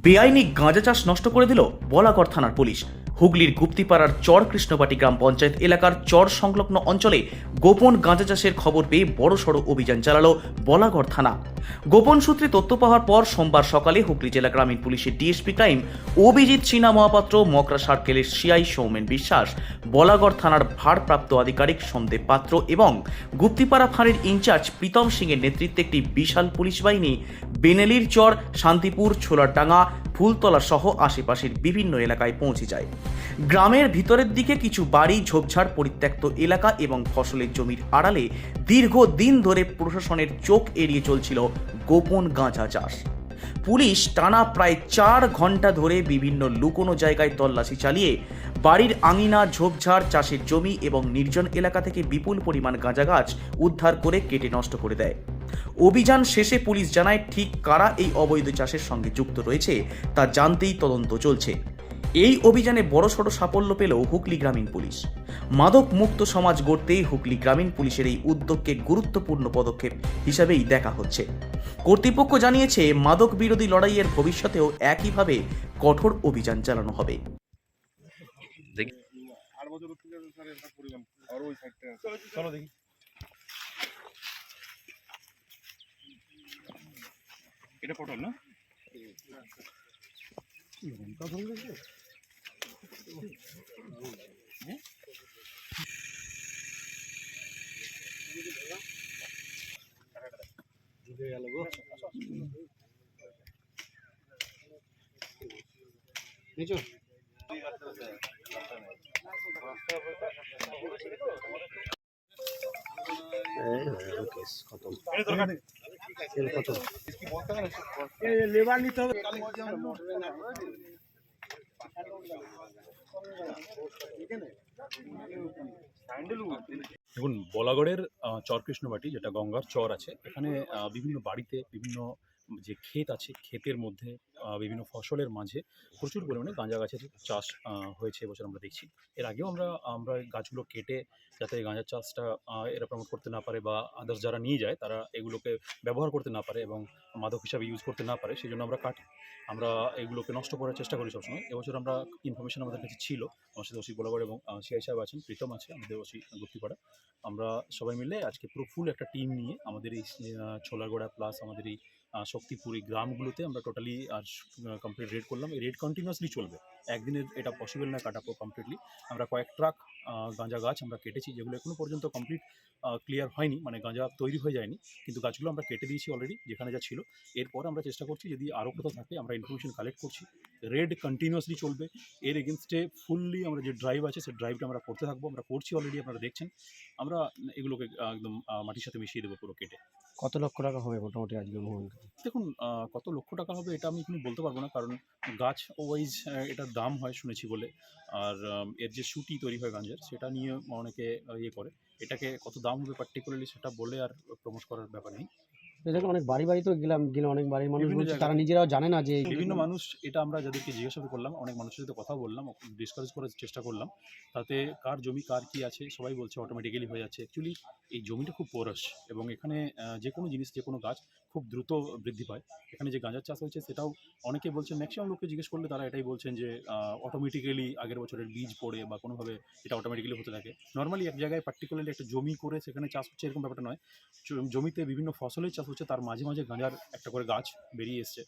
বেআইনি গাঁজা চাষ নষ্ট করে দিল বলাগড় থানার পুলিশ। হুগলির গুপ্তিপাড়ার চর কৃষ্ণবাটি গ্রাম পঞ্চায়েত এলাকার চর সংলগ্ন অঞ্চলে গোপন গাঁজা চাষের খবর পেয়ে বড়সড় অভিযান চালালো বলাগড় থানা। গোপন সূত্রে তথ্য পাওয়ার পর সোমবার সকালে হুগলি জেলা গ্রামীণ পুলিশের ডিএসপি ক্রাইম অভিজিৎ সিনহা মহাপাত্র, মকরা সার্কেলের সিআই সৌমেন বিশ্বাস, বলাগড় থানার ভারপ্রাপ্ত আধিকারিক সন্দীপ পাত্র এবং গুপ্তিপাড়া ফাঁড়ির ইনচার্জ প্রীতম সিংয়ের নেতৃত্বে একটি বিশাল পুলিশ বাহিনী বেনেলির চর, শান্তিপুর, ছোলারডাঙ্গা, ফুলতলা সহ আশেপাশের বিভিন্ন এলাকায় পৌঁছে যায়। গ্রামের ভিতরের দিকে কিছু বাড়ি, ঝোপঝাড়, পরিত্যক্ত এলাকা এবং ফসলের জমির আড়ালে দীর্ঘদিন ধরে প্রশাসনের চোখ এড়িয়ে চলছিল গোপন গাঁজা চাষ। পুলিশ টানা প্রায় 4 ঘন্টা ধরে বিভিন্ন লুকোনো জায়গায় তল্লাশি চালিয়ে বাড়ির আঙিনা, ঝোপঝাড়, চাষের জমি এবং নির্জন এলাকা থেকে বিপুল পরিমাণ গাঁজা গাছ উদ্ধার করে কেটে নষ্ট করে দেয়। অভিযান শেষে পুলিশ জানায় ঠিক কারা এই অবৈধ চাষের সঙ্গে যুক্ত রয়েছে তা জানতেই তদন্ত চলছে। এই অভিযানে বড়সড় সাফল্য পেল হুগলি গ্রামীণ পুলিশ। মাদক মুক্ত সমাজ গড়তেই হুগলি গ্রামীণ পুলিশের এই উদ্যোগকে গুরুত্বপূর্ণ পদক্ষেপ হিসাবেই দেখা হচ্ছে। কর্তৃপক্ষ জানিয়েছে মাদক বিরোধী লড়াইয়ের ভবিষ্যতেও একইভাবে কঠোর অভিযান চালানো হবে। এটা পটল না? লেবার নিতে হবে। দেখুন, বলাগড়ের চর কৃষ্ণবাটি, যেটা গঙ্গার চর আছে, এখানে বিভিন্ন বাড়িতে বিভিন্ন যে ক্ষেত আছে, ক্ষেতের মধ্যে বিভিন্ন ফসলের মাঝে প্রচুর পরিমাণে গাঁজা গাছের চাষ হয়েছে এবছর আমরা দেখছি। এর আগেও আমরা এই গাছগুলো কেটে যাতে এই গাঁজার চাষটা এরা প্রমোট করতে না পারে বা আদার্স যারা নিয়ে যায় তারা এগুলোকে ব্যবহার করতে না পারে এবং মাদক হিসাবে ইউজ করতে না পারে, সেই জন্য আমরা কাটি। আমরা এগুলোকে নষ্ট করার চেষ্টা করি সবসময়। এবছর আমরা ইনফরমেশন আমাদের কাছে ছিল, আমার সাথে ওসি বলাগড় এবং সিআই সাহেব আছেন, প্রীতম আছে, আমাদের ওসি গুপ্তিপাড়া। আমরা সবাই মিলে আজকে পুরো ফুল একটা টিম নিয়ে আমাদের এই ছোলারগোড়া প্লাস আমাদের এই শক্তিপুর এই গ্রামগুলোতে আমরা টোটালি আর কমপ্লিট রেড করলাম। এই রেড কন্টিনিউয়াসলি চলবে, একদিনের এটা পসিবল না কাটাবো কমপ্লিটলি। আমরা কয়েক ট্রাক গাঁজা গাছ আমরা কেটেছি, যেগুলো এখনও পর্যন্ত কমপ্লিট ক্লিয়ার হয়নি, মানে গাঁজা তৈরি হয়ে যায়নি, কিন্তু গাছগুলো আমরা কেটে দিয়েছি অলরেডি যেখানে যা ছিল। এরপর আমরা চেষ্টা করছি যদি আরও কোথাও থাকে আমরা ইনফরমেশন কালেক্ট করছি। রেড কন্টিনিউয়াসলি চলবে, এর এগেনস্টে ফুললি আমরা যে ড্রাইভ আছে সেই ড্রাইভটা আমরা করতে থাকবো। আমরা করছি অলরেডি, আপনারা দেখছেন। আমরা এগুলোকে একদম মাটির সাথে মিশিয়ে দেবো পুরো কেটে। কত লক্ষ টাকা হবে মোটামুটি আজকে মোহন? দেখুন, কত লক্ষ টাকা হবে এটা আমি এখনই বলতে পারবো না, কারণ গাছ ওয়াইজ এটার দাম হয় শুনেছি বলে। আর এর যে শুটি তৈরি হয় গাঁজার, সেটা নিয়ে অনেকে ইয়ে করে। এটাকে কত দাম হবে পার্টিকুলারলি সেটা বলে আর প্রমোট করার ব্যাপার নেই। দেখুন, অনেক বাড়ি তো গেলে অনেক বাড়ির মানুষ বিভিন্ন বলছে জায়গায়। তারা নিজেরাও জানে না যে বিভিন্ন মানুষ, এটা আমরা যাদেরকে জিজ্ঞাসা করলাম, অনেক মানুষের সাথে কথা বললাম, ডিসকাস করার চেষ্টা করলাম, তাতে কার জমি কার কী আছে সবাই বলছে অটোমেটিক্যালি হয়ে যাচ্ছে। অ্যাকচুয়ালি এই জমিটা খুব পোরাস এবং এখানে যে কোনো জিনিস, যে কোনো গাছ খুব দ্রুত বৃদ্ধি পায়। এখানে যে গাঁজার চাষ হয়েছে সেটাও অনেকে বলছেন, ম্যাক্সিমাম লোককে জিজ্ঞেস করলে তারা এটাই বলছেন যে অটোমেটিক্যালি আগের বছরের বীজ পড়ে বা কোনোভাবে এটা অটোমেটিক্যালি হতে থাকে। নর্মালি এক জায়গায় পার্টিকুলারলি একটা জমি করে সেখানে চাষ হচ্ছে এরকম ব্যাপারটা নয়। জমিতে বিভিন্ন ফসলের চাষ হচ্ছে, তার মাঝে মাঝে গাঁজার একটা করে গাছ বেরিয়ে এসছে,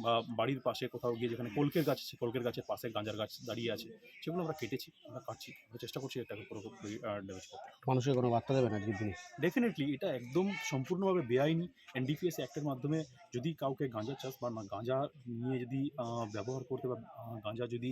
বা বাড়ির পাশে কোথাও গিয়ে যেখানে কলকের গাছ আছে, কলকের গাছের পাশে গাঁজার গাছ দাঁড়িয়ে আছে, সেগুলো আমরা কেটেছি, আমরা কাটছি, আমরা চেষ্টা করছি এটাকে পুরোপুরি ড্যামেজ করতে। মানুষের কোনো বার্তা দেবেন আজকের দিনে? ডেফিনেটলি এটা একদম সম্পূর্ণভাবে বেআইনি। এনডিপিএস অ্যাক্টের মাধ্যমে যদি কাউকে গাঁজা চাষ বা গাঁজা নিয়ে যদি ব্যবহার করতে বা গাঁজা যদি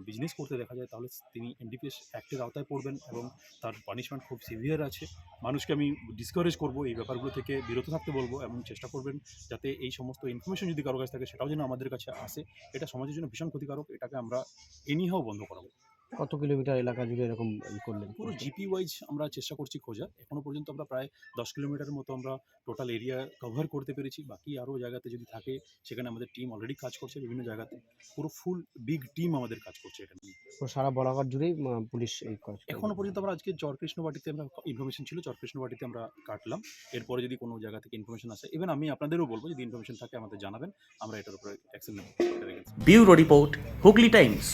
বিজনেস করতে দেখা যায়, তাহলে তিনি এনডিপিএস অ্যাক্টের আওতায় পড়বেন এবং তার পানিশমেন্ট খুব সিভিয়ার আছে। মানুষকে আমি ডিসকারেজ করবো এই ব্যাপারগুলো থেকে বিরত থাকতে বলবো এবং চেষ্টা করবেন যাতে এই সমস্ত ইনফরমেশন যদি কারো কাছে থাকে সেটাও যেন আমাদের কাছে আসে। এটা সমাজের জন্য ভীষণ ক্ষতিকারক, এটাকে আমরা এনিহাও বন্ধ করাবো। কত কিলোমিটার এলাকা জুড়ে এরকম করলেন? পুরো জিপি ওয়াইজ আমরা চেষ্টা করছি খোঁজার। এখনও পর্যন্ত আমরা প্রায় 10 কিলোমিটারের মতো আমরা টোটাল এরিয়া কভার করতে পেরেছি। বাকি আরও জায়গাতে যদি থাকে সেখানে আমাদের টিম অলরেডি কাজ করছে বিভিন্ন জায়গাতে। পুরো ফুল বিগ টিম আমাদের কাজ করছে এটা নিয়ে। সারা বলাগড় জুড়েই পুলিশ এই কাজ। এখনও পর্যন্ত আমরা আজকে চরকৃষ্ণবাটিতে আমরা ইনফরমেশন ছিল, চরকৃষ্ণবাটিতে আমরা কাটলাম। এরপরে যদি কোনো জায়গা থেকে ইনফরমেশন আসে, ইভেন আমি আপনাদেরও বলবো যদি ইনফরমেশন থাকে আমাদের জানাবেন, আমরা এটার উপরে অ্যাকশন নেব। Bureau report Hooghly Times.